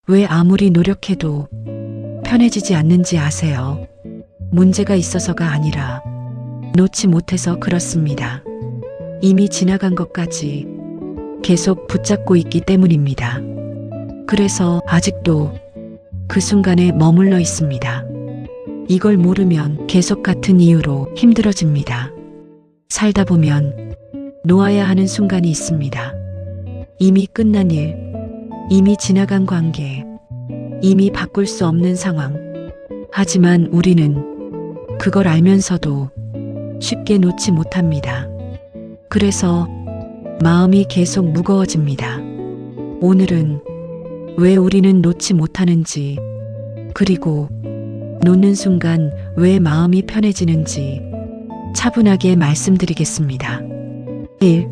왜 아무리 노력해도 편해지지 않는지 아세요? 문제가 있어서가 아니라 놓지 못해서 그렇습니다. 이미 지나간 것까지 계속 붙잡고 있기 때문입니다. 그래서 아직도 그 순간에 머물러 있습니다. 이걸 모르면 계속 같은 이유로 힘들어집니다. 살다 보면 놓아야 하는 순간이 있습니다. 이미 끝난 일, 이미 지나간 관계, 이미 바꿀 수 없는 상황. 하지만 우리는 그걸 알면서도 쉽게 놓지 못합니다. 그래서 마음이 계속 무거워집니다. 오늘은 왜 우리는 놓지 못하는지, 그리고 놓는 순간 왜 마음이 편해지는지 차분하게 말씀드리겠습니다. 1.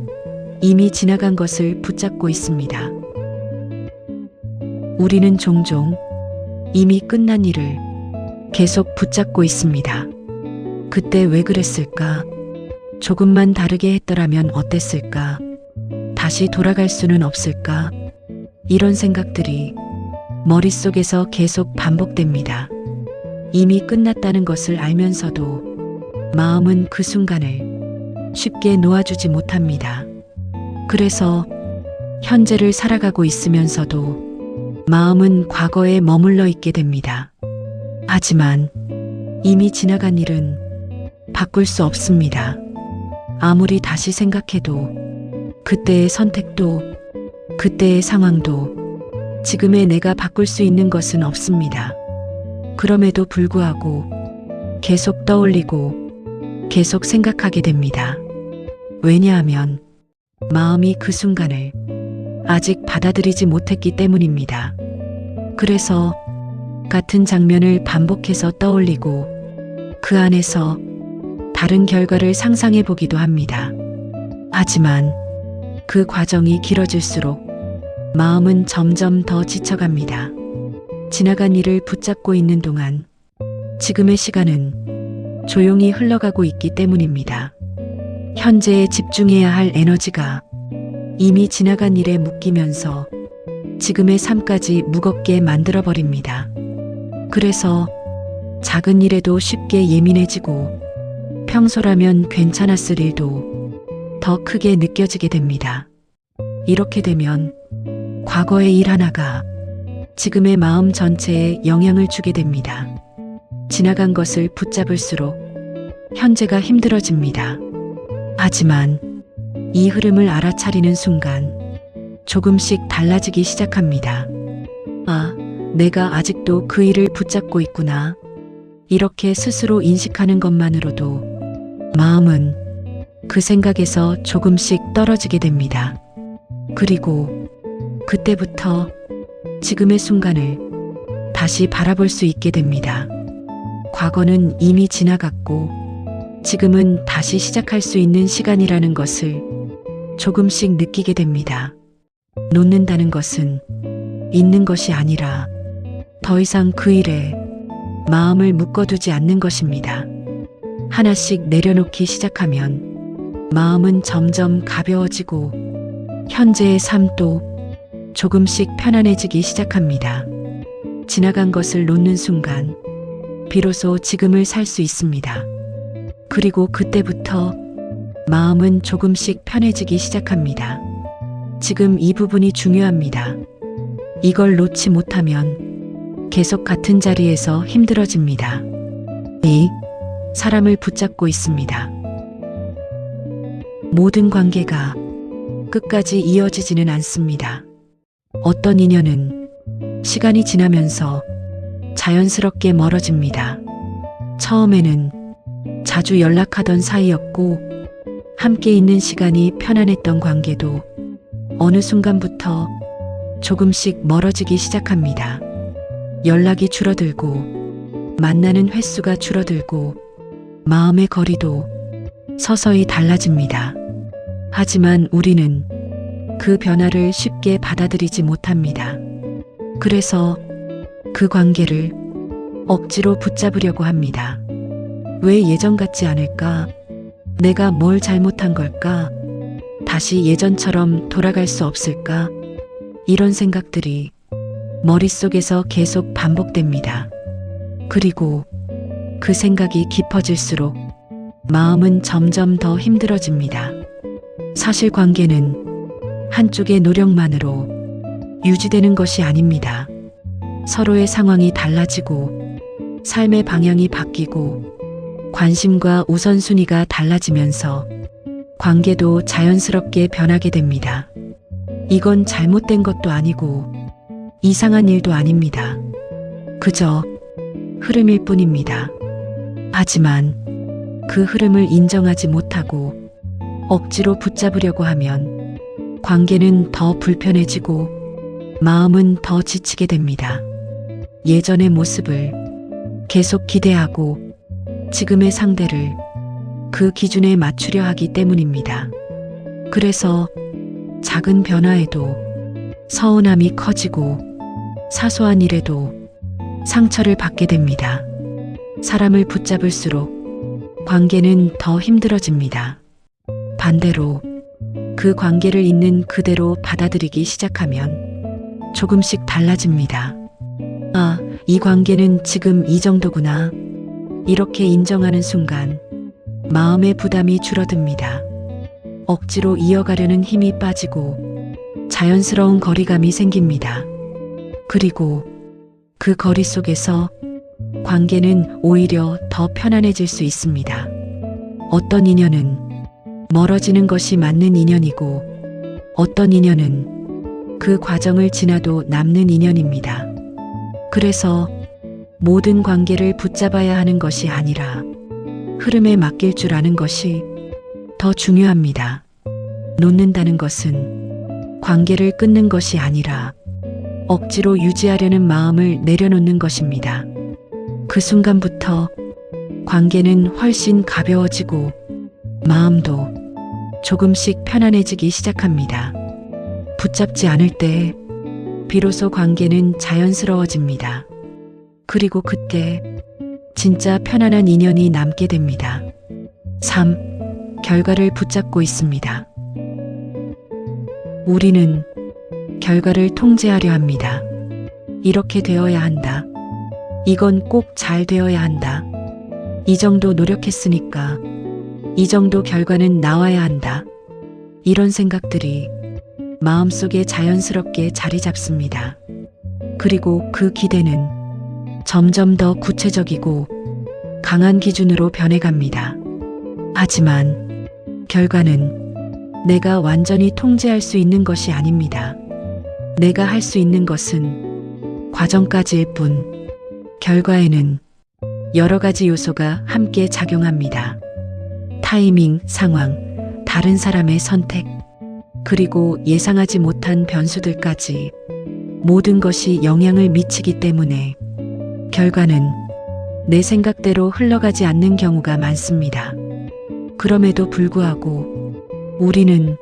이미 지나간 것을 붙잡고 있습니다. 우리는 종종 이미 끝난 일을 계속 붙잡고 있습니다. 그때 왜 그랬을까? 조금만 다르게 했더라면 어땠을까? 다시 돌아갈 수는 없을까? 이런 생각들이 머릿속에서 계속 반복됩니다. 이미 끝났다는 것을 알면서도 마음은 그 순간을 쉽게 놓아주지 못합니다. 그래서 현재를 살아가고 있으면서도 마음은 과거에 머물러 있게 됩니다. 하지만 이미 지나간 일은 바꿀 수 없습니다. 아무리 다시 생각해도 그때의 선택도 그때의 상황도 지금의 내가 바꿀 수 있는 것은 없습니다. 그럼에도 불구하고 계속 떠올리고 계속 생각하게 됩니다. 왜냐하면 마음이 그 순간을 아직 받아들이지 못했기 때문입니다. 그래서 같은 장면을 반복해서 떠올리고 그 안에서 다른 결과를 상상해 보기도 합니다. 하지만 그 과정이 길어질수록 마음은 점점 더 지쳐갑니다. 지나간 일을 붙잡고 있는 동안 지금의 시간은 조용히 흘러가고 있기 때문입니다. 현재에 집중해야 할 에너지가 이미 지나간 일에 묶이면서 지금의 삶까지 무겁게 만들어버립니다. 그래서 작은 일에도 쉽게 예민해지고 평소라면 괜찮았을 일도 더 크게 느껴지게 됩니다. 이렇게 되면 과거의 일 하나가 지금의 마음 전체에 영향을 주게 됩니다. 지나간 것을 붙잡을수록 현재가 힘들어집니다. 하지만 이 흐름을 알아차리는 순간 조금씩 달라지기 시작합니다. 아, 내가 아직도 그 일을 붙잡고 있구나. 이렇게 스스로 인식하는 것만으로도 마음은 그 생각에서 조금씩 떨어지게 됩니다. 그리고 그때부터 지금의 순간을 다시 바라볼 수 있게 됩니다. 과거는 이미 지나갔고 지금은 다시 시작할 수 있는 시간이라는 것을 조금씩 느끼게 됩니다. 놓는다는 것은 있는 것이 아니라 더 이상 그 일에 마음을 묶어두지 않는 것입니다. 하나씩 내려놓기 시작하면 마음은 점점 가벼워지고 현재의 삶도 조금씩 편안해지기 시작합니다. 지나간 것을 놓는 순간 비로소 지금을 살 수 있습니다. 그리고 그때부터 마음은 조금씩 편해지기 시작합니다. 지금 이 부분이 중요합니다. 이걸 놓지 못하면 계속 같은 자리에서 힘들어집니다. 2. 사람을 붙잡고 있습니다. 모든 관계가 끝까지 이어지지는 않습니다. 어떤 인연은 시간이 지나면서 자연스럽게 멀어집니다. 처음에는 자주 연락하던 사이였고 함께 있는 시간이 편안했던 관계도 어느 순간부터 조금씩 멀어지기 시작합니다. 연락이 줄어들고 만나는 횟수가 줄어들고 마음의 거리도 서서히 달라집니다. 하지만 우리는 그 변화를 쉽게 받아들이지 못합니다. 그래서 그 관계를 억지로 붙잡으려고 합니다. 왜 예전 같지 않을까? 내가 뭘 잘못한 걸까? 다시 예전처럼 돌아갈 수 없을까? 이런 생각들이 머릿속에서 계속 반복됩니다. 그리고 그 생각이 깊어질수록 마음은 점점 더 힘들어집니다. 사실 관계는 한쪽의 노력만으로 유지되는 것이 아닙니다. 서로의 상황이 달라지고 삶의 방향이 바뀌고 관심과 우선순위가 달라지면서 관계도 자연스럽게 변하게 됩니다. 이건 잘못된 것도 아니고 이상한 일도 아닙니다. 그저 흐름일 뿐입니다. 하지만 그 흐름을 인정하지 못하고 억지로 붙잡으려고 하면 관계는 더 불편해지고 마음은 더 지치게 됩니다. 예전의 모습을 계속 기대하고 지금의 상대를 그 기준에 맞추려 하기 때문입니다. 그래서 작은 변화에도 서운함이 커지고 사소한 일에도 상처를 받게 됩니다. 사람을 붙잡을수록 관계는 더 힘들어집니다. 반대로 그 관계를 있는 그대로 받아들이기 시작하면 조금씩 달라집니다. 아, 이 관계는 지금 이 정도구나. 이렇게 인정하는 순간 마음의 부담이 줄어듭니다. 억지로 이어가려는 힘이 빠지고 자연스러운 거리감이 생깁니다. 그리고 그 거리 속에서 관계는 오히려 더 편안해질 수 있습니다. 어떤 인연은 멀어지는 것이 맞는 인연이고 어떤 인연은 그 과정을 지나도 남는 인연입니다. 그래서 모든 관계를 붙잡아야 하는 것이 아니라 흐름에 맡길 줄 아는 것이 더 중요합니다. 놓는다는 것은 관계를 끊는 것이 아니라 억지로 유지하려는 마음을 내려놓는 것입니다. 그 순간부터 관계는 훨씬 가벼워지고 마음도 조금씩 편안해지기 시작합니다. 붙잡지 않을 때 비로소 관계는 자연스러워집니다. 그리고 그때 진짜 편안한 인연이 남게 됩니다. 3. 결과를 붙잡고 있습니다. 우리는 결과를 통제하려 합니다. 이렇게 되어야 한다. 이건 꼭 잘 되어야 한다. 이 정도 노력했으니까 이 정도 결과는 나와야 한다. 이런 생각들이 마음속에 자연스럽게 자리 잡습니다. 그리고 그 기대는 점점 더 구체적이고 강한 기준으로 변해갑니다. 하지만 결과는 내가 완전히 통제할 수 있는 것이 아닙니다. 내가 할 수 있는 것은 과정까지일 뿐, 결과에는 여러 가지 요소가 함께 작용합니다. 타이밍, 상황, 다른 사람의 선택, 그리고 예상하지 못한 변수들까지 모든 것이 영향을 미치기 때문에 결과는 내 생각대로 흘러가지 않는 경우가 많습니다. 그럼에도 불구하고 우리는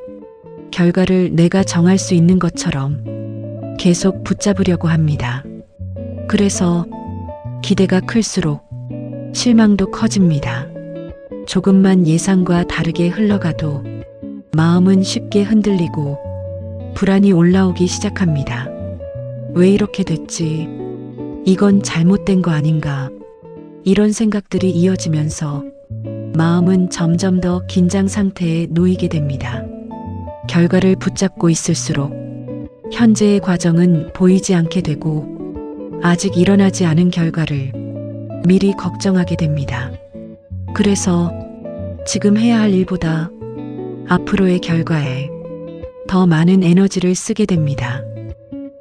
결과를 내가 정할 수 있는 것처럼 계속 붙잡으려고 합니다. 그래서 기대가 클수록 실망도 커집니다. 조금만 예상과 다르게 흘러가도 마음은 쉽게 흔들리고 불안이 올라오기 시작합니다. 왜 이렇게 됐지? 이건 잘못된 거 아닌가? 이런 생각들이 이어지면서 마음은 점점 더 긴장 상태에 놓이게 됩니다. 결과를 붙잡고 있을수록 현재의 과정은 보이지 않게 되고 아직 일어나지 않은 결과를 미리 걱정하게 됩니다. 그래서 지금 해야 할 일보다 앞으로의 결과에 더 많은 에너지를 쓰게 됩니다.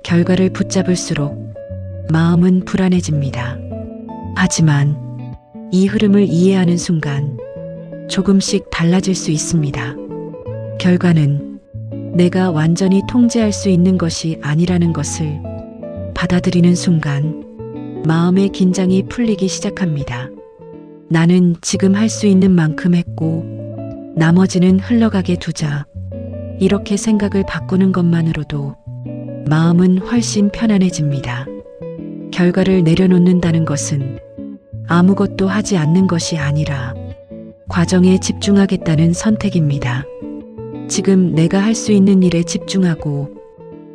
결과를 붙잡을수록 마음은 불안해집니다. 하지만 이 흐름을 이해하는 순간 조금씩 달라질 수 있습니다. 결과는 내가 완전히 통제할 수 있는 것이 아니라는 것을 받아들이는 순간 마음의 긴장이 풀리기 시작합니다. 나는 지금 할 수 있는 만큼 했고 나머지는 흘러가게 두자. 이렇게 생각을 바꾸는 것만으로도 마음은 훨씬 편안해집니다. 결과를 내려놓는다는 것은 아무것도 하지 않는 것이 아니라 과정에 집중하겠다는 선택입니다. 지금 내가 할 수 있는 일에 집중하고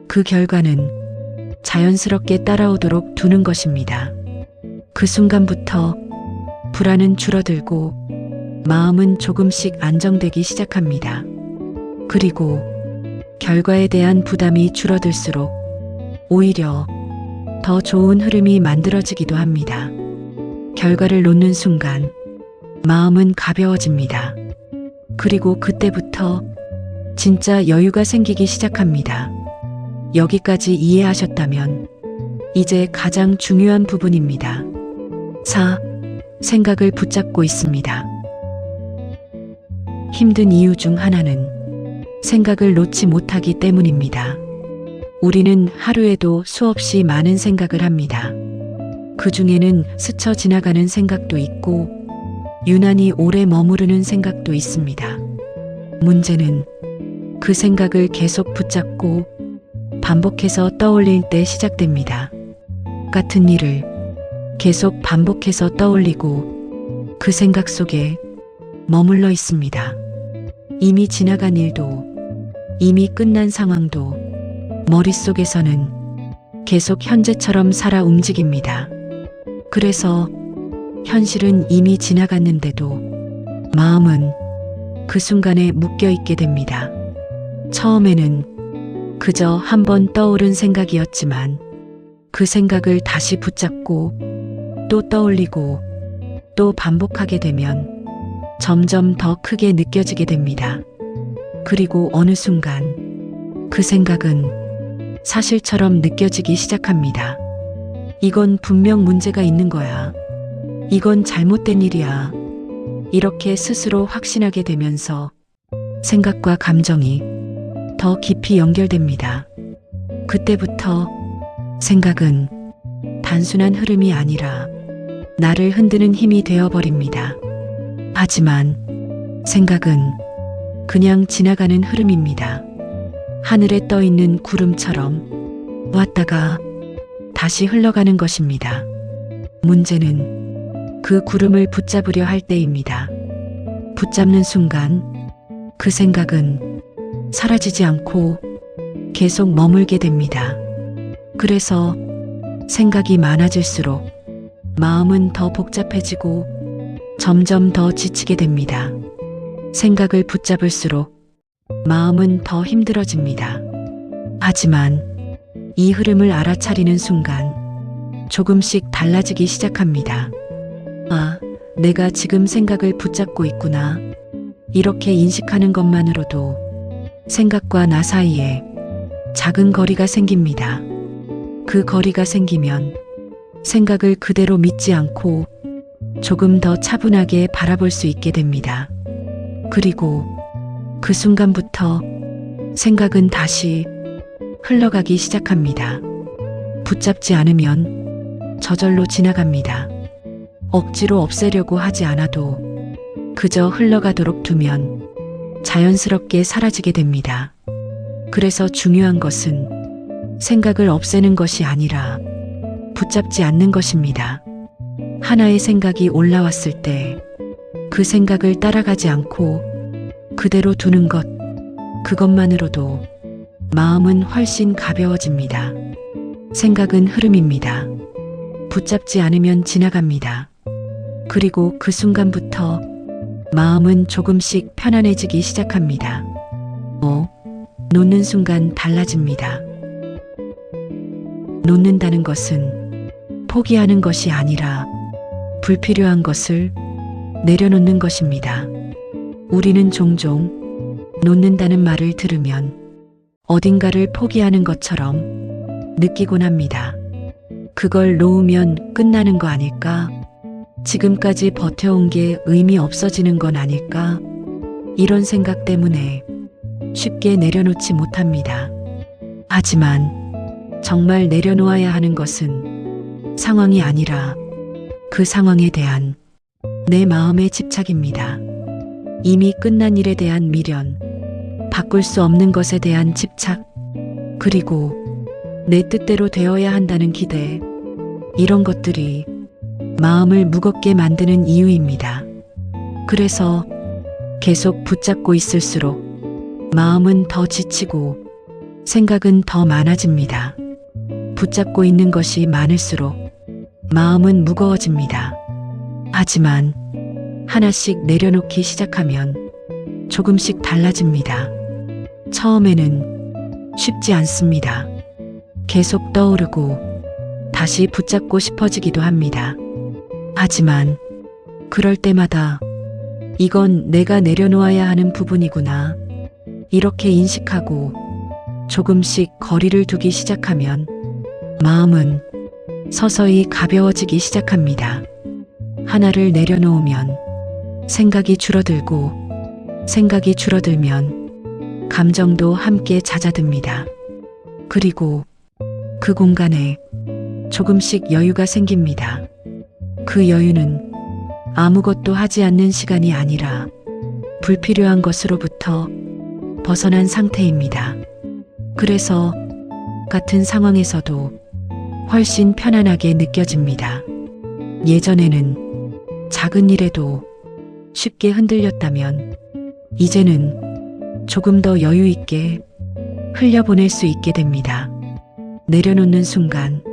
그 결과는 자연스럽게 따라오도록 두는 것입니다. 그 순간부터 불안은 줄어들고 마음은 조금씩 안정되기 시작합니다. 그리고 결과에 대한 부담이 줄어들수록 오히려 더 좋은 흐름이 만들어지기도 합니다. 결과를 놓는 순간 마음은 가벼워집니다. 그리고 그때부터 진짜 여유가 생기기 시작합니다. 여기까지 이해하셨다면 이제 가장 중요한 부분입니다. 4. 생각을 붙잡고 있습니다. 힘든 이유 중 하나는 생각을 놓지 못하기 때문입니다. 우리는 하루에도 수없이 많은 생각을 합니다. 그 중에는 스쳐 지나가는 생각도 있고 유난히 오래 머무르는 생각도 있습니다. 문제는 그 생각을 계속 붙잡고 반복해서 떠올릴 때 시작됩니다. 같은 일을 계속 반복해서 떠올리고 그 생각 속에 머물러 있습니다. 이미 지나간 일도 이미 끝난 상황도 머릿속에서는 계속 현재처럼 살아 움직입니다. 그래서 현실은 이미 지나갔는데도 마음은 그 순간에 묶여 있게 됩니다. 처음에는 그저 한번 떠오른 생각이었지만 그 생각을 다시 붙잡고 또 떠올리고 또 반복하게 되면 점점 더 크게 느껴지게 됩니다. 그리고 어느 순간 그 생각은 사실처럼 느껴지기 시작합니다. 이건 분명 문제가 있는 거야. 이건 잘못된 일이야. 이렇게 스스로 확신하게 되면서 생각과 감정이 더 깊이 연결됩니다. 그때부터 생각은 단순한 흐름이 아니라 나를 흔드는 힘이 되어버립니다. 하지만 생각은 그냥 지나가는 흐름입니다. 하늘에 떠 있는 구름처럼 왔다가 다시 흘러가는 것입니다. 문제는 그 구름을 붙잡으려 할 때입니다. 붙잡는 순간 그 생각은 사라지지 않고 계속 머물게 됩니다. 그래서 생각이 많아질수록 마음은 더 복잡해지고 점점 더 지치게 됩니다. 생각을 붙잡을수록 마음은 더 힘들어집니다. 하지만 이 흐름을 알아차리는 순간 조금씩 달라지기 시작합니다. 아, 내가 지금 생각을 붙잡고 있구나. 이렇게 인식하는 것만으로도 생각과 나 사이에 작은 거리가 생깁니다. 그 거리가 생기면 생각을 그대로 믿지 않고 조금 더 차분하게 바라볼 수 있게 됩니다. 그리고 그 순간부터 생각은 다시 흘러가기 시작합니다. 붙잡지 않으면 저절로 지나갑니다. 억지로 없애려고 하지 않아도 그저 흘러가도록 두면 자연스럽게 사라지게 됩니다. 그래서 중요한 것은 생각을 없애는 것이 아니라 붙잡지 않는 것입니다. 하나의 생각이 올라왔을 때 그 생각을 따라가지 않고 그대로 두는 것, 그것만으로도 마음은 훨씬 가벼워집니다. 생각은 흐름입니다. 붙잡지 않으면 지나갑니다. 그리고 그 순간부터 마음은 조금씩 편안해지기 시작합니다. 놓는 순간 달라집니다. 놓는다는 것은 포기하는 것이 아니라 불필요한 것을 내려놓는 것입니다. 우리는 종종 놓는다는 말을 들으면 어딘가를 포기하는 것처럼 느끼곤 합니다. 그걸 놓으면 끝나는 거 아닐까? 지금까지 버텨온 게 의미 없어지는 건 아닐까? 이런 생각 때문에 쉽게 내려놓지 못합니다. 하지만 정말 내려놓아야 하는 것은 상황이 아니라 그 상황에 대한 내 마음의 집착입니다. 이미 끝난 일에 대한 미련, 바꿀 수 없는 것에 대한 집착, 그리고 내 뜻대로 되어야 한다는 기대, 이런 것들이 마음을 무겁게 만드는 이유입니다. 그래서 계속 붙잡고 있을수록 마음은 더 지치고 생각은 더 많아집니다. 붙잡고 있는 것이 많을수록 마음은 무거워집니다. 하지만 하나씩 내려놓기 시작하면 조금씩 달라집니다. 처음에는 쉽지 않습니다. 계속 떠오르고 다시 붙잡고 싶어지기도 합니다. 하지만 그럴 때마다 이건 내가 내려놓아야 하는 부분이구나, 이렇게 인식하고 조금씩 거리를 두기 시작하면 마음은 서서히 가벼워지기 시작합니다. 하나를 내려놓으면 생각이 줄어들고, 생각이 줄어들면 감정도 함께 잦아듭니다. 그리고 그 공간에 조금씩 여유가 생깁니다. 그 여유는 아무것도 하지 않는 시간이 아니라 불필요한 것으로부터 벗어난 상태입니다. 그래서 같은 상황에서도 훨씬 편안하게 느껴집니다. 예전에는 작은 일에도 쉽게 흔들렸다면 이제는 조금 더 여유 있게 흘려보낼 수 있게 됩니다. 내려놓는 순간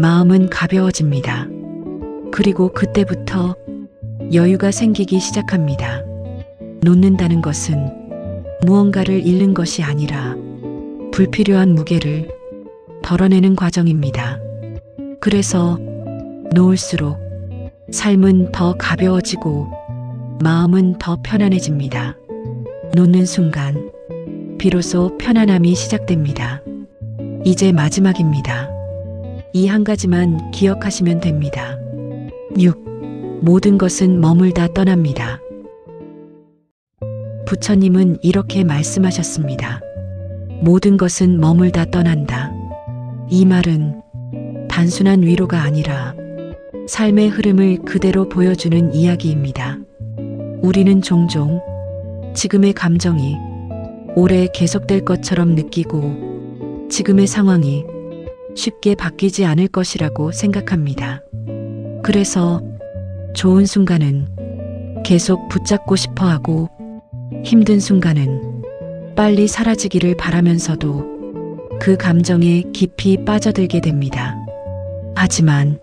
마음은 가벼워집니다. 그리고 그때부터 여유가 생기기 시작합니다. 놓는다는 것은 무언가를 잃는 것이 아니라 불필요한 무게를 덜어내는 과정입니다. 그래서 놓을수록 삶은 더 가벼워지고 마음은 더 편안해집니다. 놓는 순간 비로소 편안함이 시작됩니다. 이제 마지막입니다. 이 한 가지만 기억하시면 됩니다. 6. 모든 것은 머물다 떠납니다. 부처님은 이렇게 말씀하셨습니다. 모든 것은 머물다 떠난다. 이 말은 단순한 위로가 아니라 삶의 흐름을 그대로 보여주는 이야기입니다. 우리는 종종 지금의 감정이 오래 계속될 것처럼 느끼고 지금의 상황이 쉽게 바뀌지 않을 것이라고 생각합니다. 그래서 좋은 순간은 계속 붙잡고 싶어 하고 힘든 순간은 빨리 사라지기를 바라면서도 그 감정에 깊이 빠져들게 됩니다. 하지만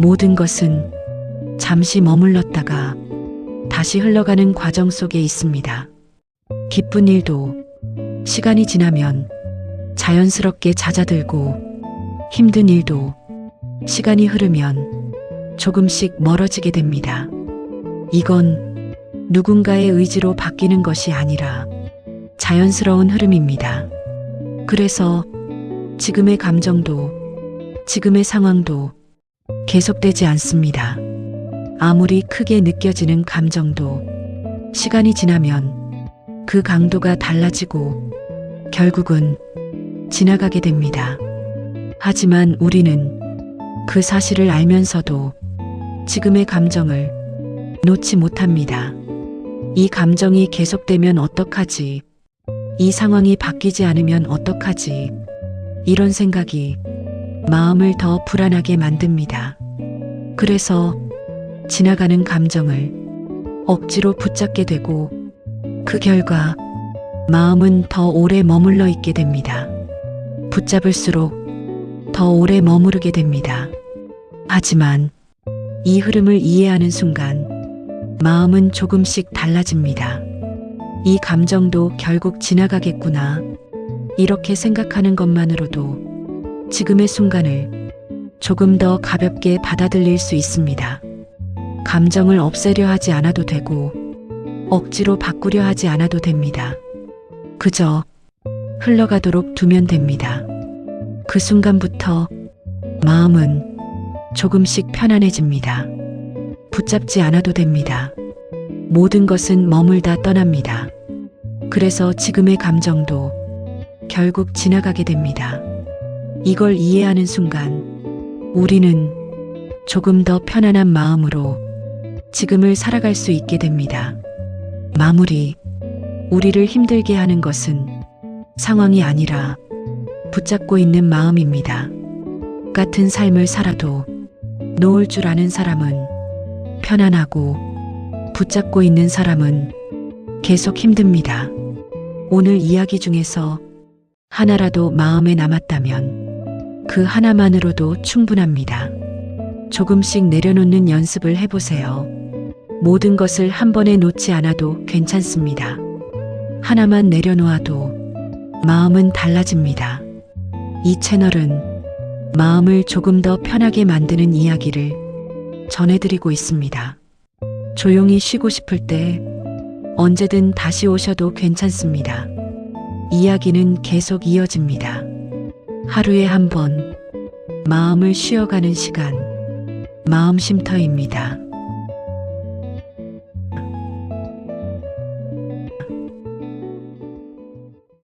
모든 것은 잠시 머물렀다가 다시 흘러가는 과정 속에 있습니다. 기쁜 일도 시간이 지나면 자연스럽게 잦아들고 힘든 일도 시간이 흐르면 조금씩 멀어지게 됩니다. 이건 누군가의 의지로 바뀌는 것이 아니라 자연스러운 흐름입니다. 그래서 지금의 감정도 지금의 상황도 계속되지 않습니다. 아무리 크게 느껴지는 감정도 시간이 지나면 그 강도가 달라지고 결국은 지나가게 됩니다. 하지만 우리는 그 사실을 알면서도 지금의 감정을 놓지 못합니다. 이 감정이 계속되면 어떡하지? 이 상황이 바뀌지 않으면 어떡하지? 이런 생각이 마음을 더 불안하게 만듭니다. 그래서 지나가는 감정을 억지로 붙잡게 되고 그 결과 마음은 더 오래 머물러 있게 됩니다. 붙잡을수록 더 오래 머무르게 됩니다. 하지만 이 흐름을 이해하는 순간 마음은 조금씩 달라집니다. 이 감정도 결국 지나가겠구나, 이렇게 생각하는 것만으로도 지금의 순간을 조금 더 가볍게 받아들일 수 있습니다. 감정을 없애려 하지 않아도 되고 억지로 바꾸려 하지 않아도 됩니다. 그저 흘러가도록 두면 됩니다. 그 순간부터 마음은 조금씩 편안해집니다. 붙잡지 않아도 됩니다. 모든 것은 머물다 떠납니다. 그래서 지금의 감정도 결국 지나가게 됩니다. 이걸 이해하는 순간 우리는 조금 더 편안한 마음으로 지금을 살아갈 수 있게 됩니다. 마무리. 우리를 힘들게 하는 것은 상황이 아니라 붙잡고 있는 마음입니다. 같은 삶을 살아도 놓을 줄 아는 사람은 편안하고 붙잡고 있는 사람은 계속 힘듭니다. 오늘 이야기 중에서 하나라도 마음에 남았다면 그 하나만으로도 충분합니다. 조금씩 내려놓는 연습을 해보세요. 모든 것을 한 번에 놓지 않아도 괜찮습니다. 하나만 내려놓아도 마음은 달라집니다. 이 채널은 마음을 조금 더 편하게 만드는 이야기를 전해드리고 있습니다. 조용히 쉬고 싶을 때 언제든 다시 오셔도 괜찮습니다. 이야기는 계속 이어집니다. 하루에 한 번 마음을 쉬어가는 시간, 마음쉼터입니다.